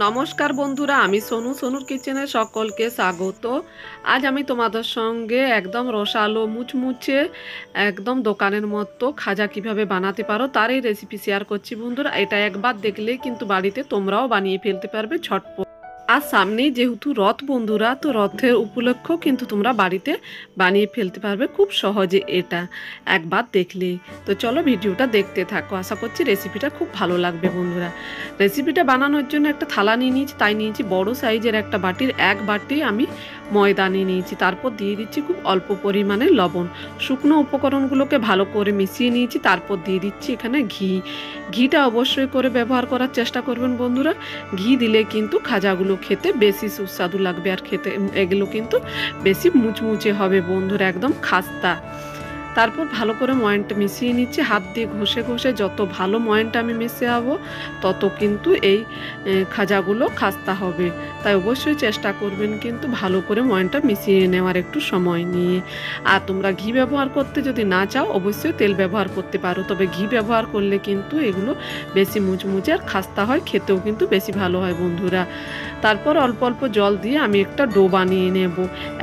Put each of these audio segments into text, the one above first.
নমস্কার বন্ধুরা, আমি সোনুর কিচেনে সকলকে স্বাগত। আজ আমি তোমাদের সঙ্গে একদম রসালো মুচমুচে একদম দোকানের মতো খাজা কিভাবে বানাতে পারো তার এই রেসিপি শেয়ার করছি বন্ধুরা। এটা একবার দেখলেই কিন্তু বাড়িতে তোমরাও বানিয়ে ফেলতে পারবে ঝটপট। আর সামনেই যেহেতু রথ বন্ধুরা, তো রথের উপলক্ষেও কিন্তু তোমরা বাড়িতে বানিয়ে ফেলতে পারবে খুব সহজে এটা একবার দেখলেই। তো চলো ভিডিওটা দেখতে থাকো, আশা করছি রেসিপিটা খুব ভালো লাগবে বন্ধুরা। রেসিপিটা বানানোর জন্য একটা থালা নিয়ে নিয়েছি, তাই নিয়েছি বড় সাইজের একটা বাটির 1 বাটি আমি ময়দা নিয়ে নিয়েছি। তারপর দিয়ে দিচ্ছি খুব অল্প পরিমাণে লবণ। শুকনো উপকরণগুলোকে ভালো করে মিশিয়ে নিয়েছি। তারপর দিয়ে দিচ্ছি এখানে ঘিটা অবশ্যই করে ব্যবহার করার চেষ্টা করবেন বন্ধুরা। ঘি দিলে কিন্তু খাজাগুলো খেতে বেশি সুস্বাদু লাগবে, আর খেতে এগুলো কিন্তু বেশি মুচমুচে হবে বন্ধুরা, একদম খাস্তা। তারপর ভালো করে ময়ানটা মিশিয়ে নিচ্ছি হাত দিয়ে ঘষে ঘষে। যত ভালো ময়ানটা আমি মেশাবো তত কিন্তু এই খাজাগুলো খাস্তা হবে। তাই অবশ্যই চেষ্টা করবেন কিন্তু ভালো করে ময়ানটা মিশিয়ে নেওয়ার একটু সময় নিয়ে। আর তোমরা ঘি ব্যবহার করতে যদি না চাও অবশ্যই তেল ব্যবহার করতে পারো, তবে ঘি ব্যবহার করলে কিন্তু এগুলো বেশি মুচমুচে আর খাস্তা হয়, খেতেও কিন্তু বেশি ভালো হয় বন্ধুরা। তারপর অল্প অল্প জল দিয়ে আমি একটা ডো বানিয়ে নেব।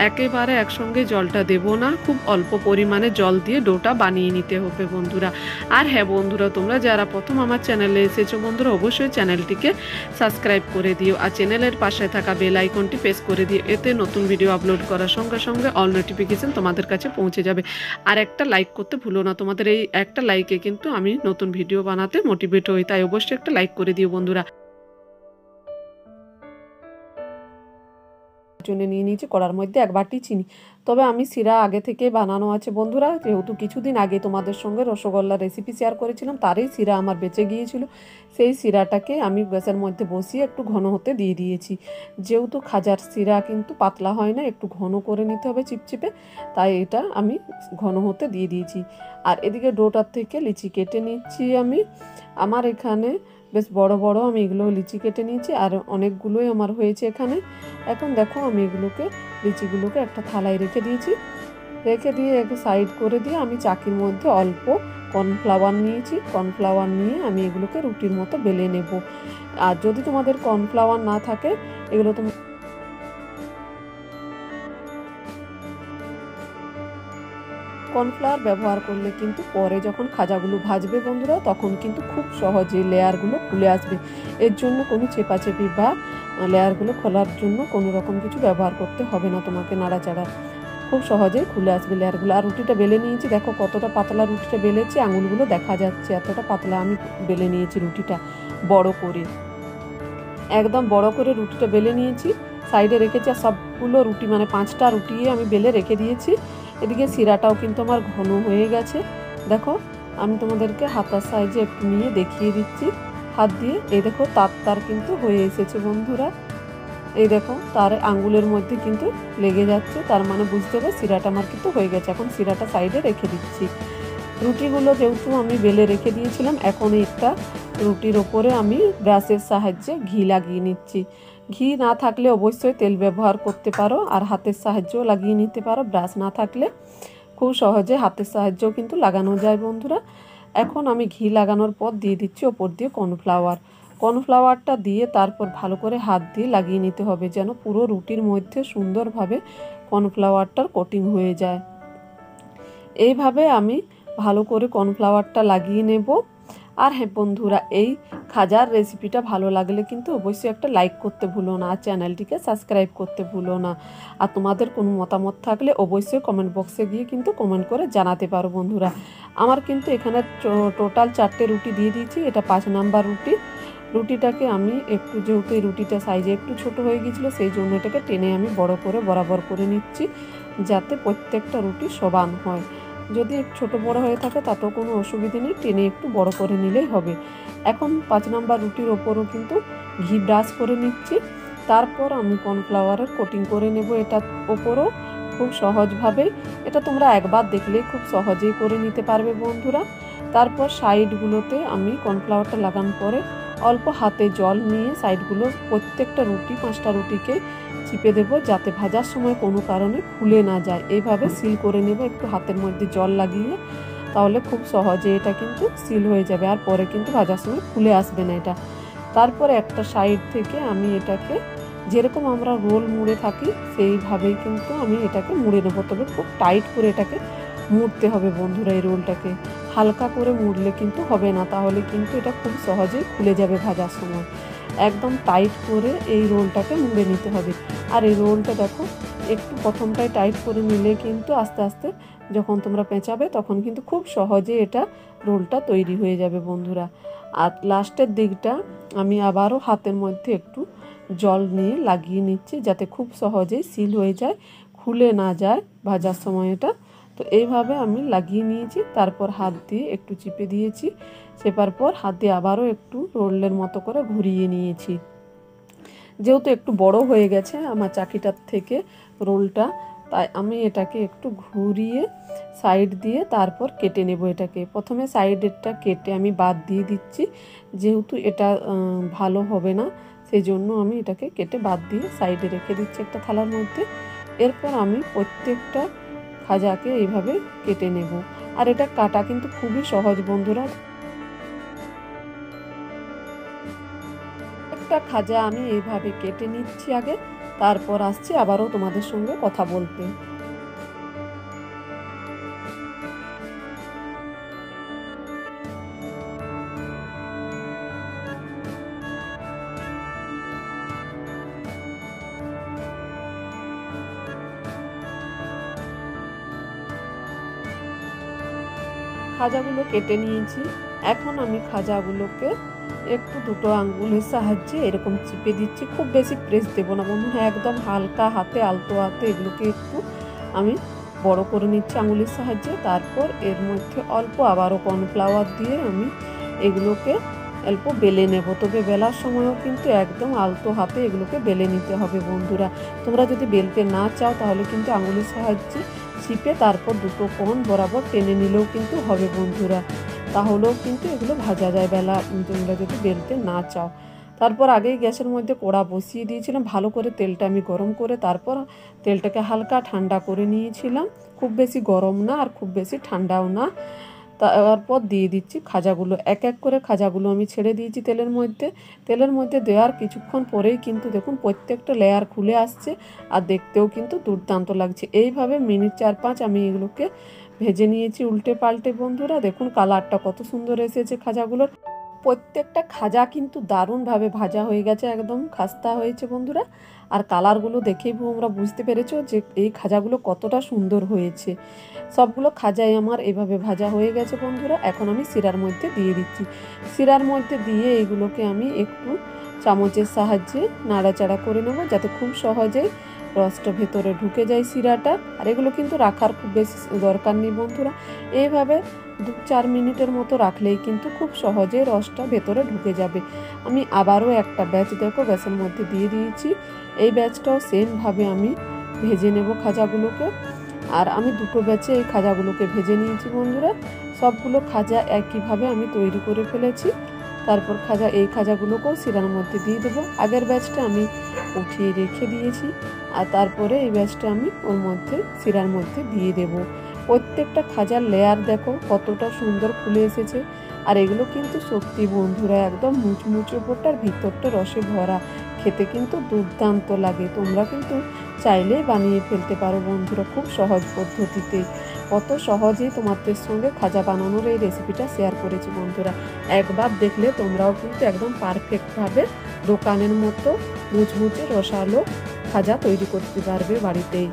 একেবারে একসঙ্গে জলটা দেব না, খুব অল্প পরিমাণে জল দিয়ে ডোটা বানিয়ে নিতে হবে বন্ধুরা। আর হ্যাঁ বন্ধুরা, তোমরা যারা প্রথম আমার চ্যানেলে এসেছো বন্ধুরা, অবশ্যই চ্যানেলটিকে সাবস্ক্রাইব করে দিও আর চ্যানেলের পাশে থাকা বেল আইকনটি প্রেস করে দিও। এতে নতুন ভিডিও আপলোড করার সঙ্গে সঙ্গে অল নোটিফিকেশন তোমাদের কাছে পৌঁছে যাবে। আর একটা লাইক করতে ভুলো না, তোমাদের এই একটা লাইকে কিন্তু আমি নতুন ভিডিও বানাতে মোটিভেট হই, তাই অবশ্যই একটা লাইক করে দিও বন্ধুরা। জন্য নিয়ে নিয়েছি কড়ার মধ্যে 1 বাটি চিনি। তবে আমি শিরা আগে থেকে বানানো আছে বন্ধুরা, যেহেতু কিছুদিন আগে তোমাদের সঙ্গে রসগোল্লা রেসিপি শেয়ার করেছিলাম, তারই শিরা আমার বেঁচে গিয়েছিল। সেই শিরাটাকে আমি গ্যাসের মধ্যে বসিয়ে একটু ঘন হতে দিয়ে দিয়েছি। যেহেতু খাজার শিরা কিন্তু পাতলা হয় না, একটু ঘন করে নিতে হবে চিপচিপে, তাই এটা আমি ঘন হতে দিয়ে দিয়েছি। আর এদিকে ডোটার থেকে লিচি কেটে নিচ্ছি আমি। আমার এখানে বেশ বড় বড় আমি এগুলো লিচি কেটে নিয়েছি, আর অনেকগুলোই আমার হয়েছে এখানে। এখন দেখো আমি এগুলোকে লিচিগুলোকে একটা থালায় রেখে দিয়েছি। রেখে দিয়ে একটু সাইড করে দিয়ে আমি চাকির মধ্যে অল্প কর্নফ্লাওয়ার নিয়েছি। কর্নফ্লাওয়ার নিয়ে আমি এগুলোকে রুটির মতো বেলে নেব। আর যদি তোমাদের কর্নফ্লাওয়ার না থাকে, এগুলো তুমি কর্নফ্লাওয়ার ব্যবহার করলে কিন্তু পরে যখন খাজাগুলো ভাজবে বন্ধুরা, তখন কিন্তু খুব সহজে লেয়ারগুলো খুলে আসবে। এর জন্য কোনো চেপাচেপি বা লেয়ারগুলো খোলার জন্য কোনো রকম কিছু ব্যবহার করতে হবে না তোমাকে, নাড়াচাড়া খুব সহজেই খুলে আসবে লেয়ারগুলো। আর রুটিটা বেলে নিয়েছি, দেখো কতটা পাতলা রুটিটা বেলেছি, আঙুলগুলো দেখা যাচ্ছে এতটা পাতলা আমি বেলে নিয়েছি রুটিটা বড় করে। একদম বড় করে রুটিটা বেলে নিয়েছি, সাইডে রেখেছি। আর সবগুলো রুটি মানে 5টা রুটি আমি বেলে রেখে দিয়েছি। এদিকে শিরাটাও কিন্তু আমার ঘন হয়ে গেছে। দেখো আমি তোমাদেরকে হাতার সাইজে একটু নিয়ে দেখিয়ে দিচ্ছি হাত দিয়ে। এই দেখো তার কিন্তু হয়ে এসেছে বন্ধুরা। এই দেখো তার আঙ্গুলের মধ্যে কিন্তু লেগে যাচ্ছে, তার মানে বুঝতে হবে শিরাটা আমার কিন্তু হয়ে গেছে। এখন শিরাটা সাইডে রেখে দিচ্ছি। রুটিগুলো যেহেতু আমি বেলে রেখে দিয়েছিলাম, এখন একটা রুটির ওপরে আমি ব্রাশের সাহায্যে ঘি লাগিয়ে নিচ্ছি। ঘি না থাকলে অবশ্যই তেল ব্যবহার করতে পারো, আর হাতের সাহায্যেও লাগিয়ে নিতে পারো। ব্রাশ না থাকলে খুব সহজে হাতের সাহায্যেও কিন্তু লাগানো যায় বন্ধুরা। এখন আমি ঘি লাগানোর পর দিয়ে দিচ্ছি ওপর দিয়ে কর্নফ্লাওয়ারটা দিয়ে তারপর ভালো করে হাত দিয়ে লাগিয়ে নিতে হবে, যেন পুরো রুটির মধ্যে সুন্দরভাবে কর্নফ্লাওয়ারটার কোটিং হয়ে যায়। এইভাবে আমি ভালো করে কর্নফ্লাওয়ারটা লাগিয়ে নেব। আর হ্যাঁ বন্ধুরা, এই খাজার রেসিপিটা ভালো লাগলে কিন্তু অবশ্যই একটা লাইক করতে ভুলো না, আর চ্যানেলটিকে সাবস্ক্রাইব করতে ভুলো না। আর তোমাদের কোনো মতামত থাকলে অবশ্যই কমেন্ট বক্সে গিয়ে কিন্তু কমেন্ট করে জানাতে পারো বন্ধুরা। আমার কিন্তু এখানে টোটাল 4টে রুটি দিয়ে দিয়েছি, এটা 5 নাম্বার রুটি। রুটিটাকে আমি একটু, যেহেতু এই রুটিটা সাইজে একটু ছোট হয়ে গিয়েছিলো, সেই জন্য এটাকে টেনে আমি বড় করে বরাবর করে নিচ্ছি, যাতে প্রত্যেকটা রুটি সমান হয়। যদি ছোট বড় হয়ে থাকে তাতেও কোনো অসুবিধে নেই, টেনে একটু বড় করে নিলেই হবে। এখন 5 নাম্বার রুটির ওপরও কিন্তু ঘি ব্রাশ করে নিচ্ছি। তারপর আমি কর্নফ্লাওয়ারের কোটিং করে নেব এটার ওপরও খুব সহজভাবে। এটা তোমরা একবার দেখলেই খুব সহজেই করে নিতে পারবে বন্ধুরা। তারপর সাইডগুলোতে আমি কর্নফ্লাওয়ারটা লাগানোর পরে অল্প হাতে জল নিয়ে সাইডগুলো প্রত্যেকটা রুটি 5টা রুটিকে চিপে দেবো, যাতে ভাজার সময় কোনো কারণে খুলে না যায়। এইভাবে সিল করে নেব একটু হাতের মধ্যে জল লাগিয়ে, তাহলে খুব সহজে এটা কিন্তু সিল হয়ে যাবে, আর পরে কিন্তু ভাজার সময় খুলে আসবে না এটা। তারপর একটা সাইড থেকে আমি এটাকে যেরকম আমরা রোল মুড়ে থাকি সেইভাবেই কিন্তু আমি এটাকে মুড়ে নেবো। তবে খুব টাইট করে এটাকে মুড়তে হবে বন্ধুরা। এই রোলটাকে হালকা করে মুড়লে কিন্তু হবে না, তাহলে কিন্তু এটা খুব সহজেই খুলে যাবে ভাজার সময়। একদম টাইট করে এই রোলটাকে মুড়ে নিতে হবে। আর এই রোলটা দেখো একটু প্রথমটাই টাইট করে নিলে কিন্তু আস্তে আস্তে যখন তোমরা পেঁচাবে তখন কিন্তু খুব সহজে এটা রোলটা তৈরি হয়ে যাবে বন্ধুরা। আর লাস্টের দিকটা আমি আবারও হাতের মধ্যে একটু জল নিয়ে লাগিয়ে নিচ্ছি, যাতে খুব সহজেই সিল হয়ে যায়, খুলে না যায় ভাজার সময় এটা। তো এইভাবে আমি লাগিয়ে নিয়েছি, তারপর হাত দিয়ে একটু চিপে দিয়েছি, চেপার পর হাত দিয়ে আবারও একটু রোলের মতো করে ঘুরিয়ে নিয়েছি। যেহেতু একটু বড় হয়ে গেছে আমার চাকিটার থেকে রোলটা, তাই আমি এটাকে একটু ঘুরিয়ে সাইড দিয়ে তারপর কেটে নেব এটাকে। প্রথমে সাইডেরটা কেটে আমি বাদ দিয়ে দিচ্ছি, যেহেতু এটা ভালো হবে না, সেই জন্য আমি এটাকে কেটে বাদ দিয়ে সাইডে রেখে দিচ্ছি একটা থালার মধ্যে। এরপর আমি প্রত্যেকটা খাজাকে এইভাবে কেটে নেব। আর এটা কাটা কিন্তু খুবই সহজ বন্ধুরা। একটা খাজা আমি এইভাবে কেটে নিচ্ছি আগে, তারপর আসছি আবারও তোমাদের সঙ্গে কথা বলতে। খাজাগুলো কেটে নিয়েছি। এখন আমি খাজাগুলোকে একটু দুটো আঙ্গুলের সাহায্যে এরকম চিপে দিচ্ছি। খুব বেশি প্রেস দেবো না বন্ধুরা, একদম হালকা হাতে আলতো হাতে এগুলোকে একটু আমি বড় করে নিচ্ছি আঙুলের সাহায্যে। তারপর এর মধ্যে অল্প আবারও কর্নফ্লাওয়ার দিয়ে আমি এগুলোকে অল্প বেলে নেব। তবে বেলার সময়ও কিন্তু একদম আলতো হাতে এগুলোকে বেলে নিতে হবে বন্ধুরা। তোমরা যদি বেলতে না চাও তাহলে কিন্তু আঙুলের সাহায্যে চিপে তারপর দুটো কোণ বরাবর টেনে নিলেও কিন্তু হবে বন্ধুরা, তাহলেও কিন্তু এগুলো ভাজা যায় বেলা তোমরা যদি বেলতে না চাও। তারপর আগেই গ্যাসের মধ্যে কড়া বসিয়ে দিয়েছিলাম, ভালো করে তেলটা আমি গরম করে তারপর তেলটাকে হালকা ঠান্ডা করে নিয়েছিলাম। খুব বেশি গরম না আর খুব বেশি ঠান্ডাও না। তারপর দিয়ে দিচ্ছি খাজাগুলো, এক এক করে খাজাগুলো আমি ছেড়ে দিয়েছি তেলের মধ্যে দেওয়ার কিছুক্ষণ পরেই কিন্তু দেখুন প্রত্যেকটা লেয়ার খুলে আসছে, আর দেখতেও কিন্তু দুর্দান্ত লাগছে। এইভাবে মিনিট 4-5 আমি এগুলোকে ভেজে নিয়েছি উল্টে পাল্টে বন্ধুরা। দেখুন কালারটা কত সুন্দর এসেছে খাজাগুলোর। প্রত্যেকটা খাজা কিন্তু দারুণভাবে ভাজা হয়ে গেছে, একদম খাস্তা হয়েছে বন্ধুরা। আর কালারগুলো দেখেই তোমরা বুঝতে পেরেছো যে এই খাজাগুলো কতটা সুন্দর হয়েছে। সবগুলো খাজাই আমার এভাবে ভাজা হয়ে গেছে বন্ধুরা। এখন আমি শিরার মধ্যে দিয়ে দিচ্ছি। শিরার মধ্যে দিয়ে এগুলোকে আমি একটু চামচের সাহায্যে নাড়াচাড়া করে নেব, যাতে খুব সহজেই রসটা ভেতরে ঢুকে যায় শিরাটা। আর এগুলো কিন্তু রাখার খুব বেশি দরকার নেই বন্ধুরা, এইভাবে 2-4 মিনিটের মতো রাখলেই কিন্তু খুব সহজে রসটা ভেতরে ঢুকে যাবে। আমি আবারও একটা ব্যাচ দেখো গ্যাসের মধ্যে দিয়ে দিয়েছি। এই ব্যাচটাও সেমভাবে আমি ভেজে নেব খাজাগুলোকে। আর আমি দুটো ব্যাচে এই খাজাগুলোকে ভেজে নিয়েছি বন্ধুরা। সবগুলো খাজা একইভাবে আমি তৈরি করে ফেলেছি। তারপর এই খাজাগুলোকেও শিরার মধ্যে দিয়ে দেবো। আগের ব্যাচটা আমি উঠিয়ে রেখে দিয়েছি, আর তারপরে এই ব্যাচটা আমি ওর মধ্যে শিরার মধ্যে দিয়ে দেব। প্রত্যেকটা খাজার লেয়ার দেখো কতটা সুন্দর খুলে এসেছে। আর এগুলো কিন্তু সত্যি বন্ধুরা একদম মুচমুচে ওপরটা আর ভিতরটা রসে ভরা, খেতে কিন্তু দুর্দান্ত লাগে। তোমরা কিন্তু চাইলেই বানিয়ে ফেলতে পারো বন্ধুরা খুব সহজ পদ্ধতিতে। কত সহজেই তোমাদের সঙ্গে খাজা বানানোর এই রেসিপিটা শেয়ার করেছি বন্ধুরা। একবার দেখলে তোমরাও কিন্তু একদম পারফেক্টভাবে দোকানের মতো মুচমুচে রসালো খাজা তৈরি করতে পারবে বাড়িতেই।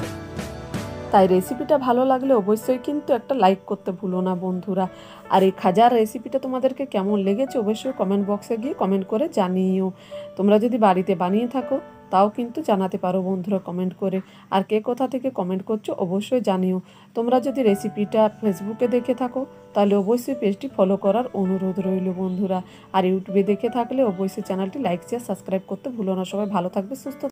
তাই রেসিপিটা ভালো লাগলে অবশ্যই কিন্তু একটা লাইক করতে ভুলো না বন্ধুরা। আর এই খাজার রেসিপিটা তোমাদেরকে কেমন লেগেছে অবশ্যই কমেন্ট বক্সে গিয়ে কমেন্ট করে জানিও। তোমরা যদি বাড়িতে বানিয়ে থাকো তাও কিন্তু জানাতে পারো বন্ধুরা কমেন্ট করে। আর কে কোথা থেকে কমেন্ট করছো অবশ্যই জানিও। তোমরা যদি রেসিপিটা ফেসবুকে দেখে থাকো তাহলে অবশ্যই পেজটি ফলো করার অনুরোধ রইল বন্ধুরা। আর ইউটিউবে দেখে থাকলে অবশ্যই চ্যানেলটি লাইক শেয়ার সাবস্ক্রাইব করতে ভুলো না। সবাই ভালো থাকবে, সুস্থ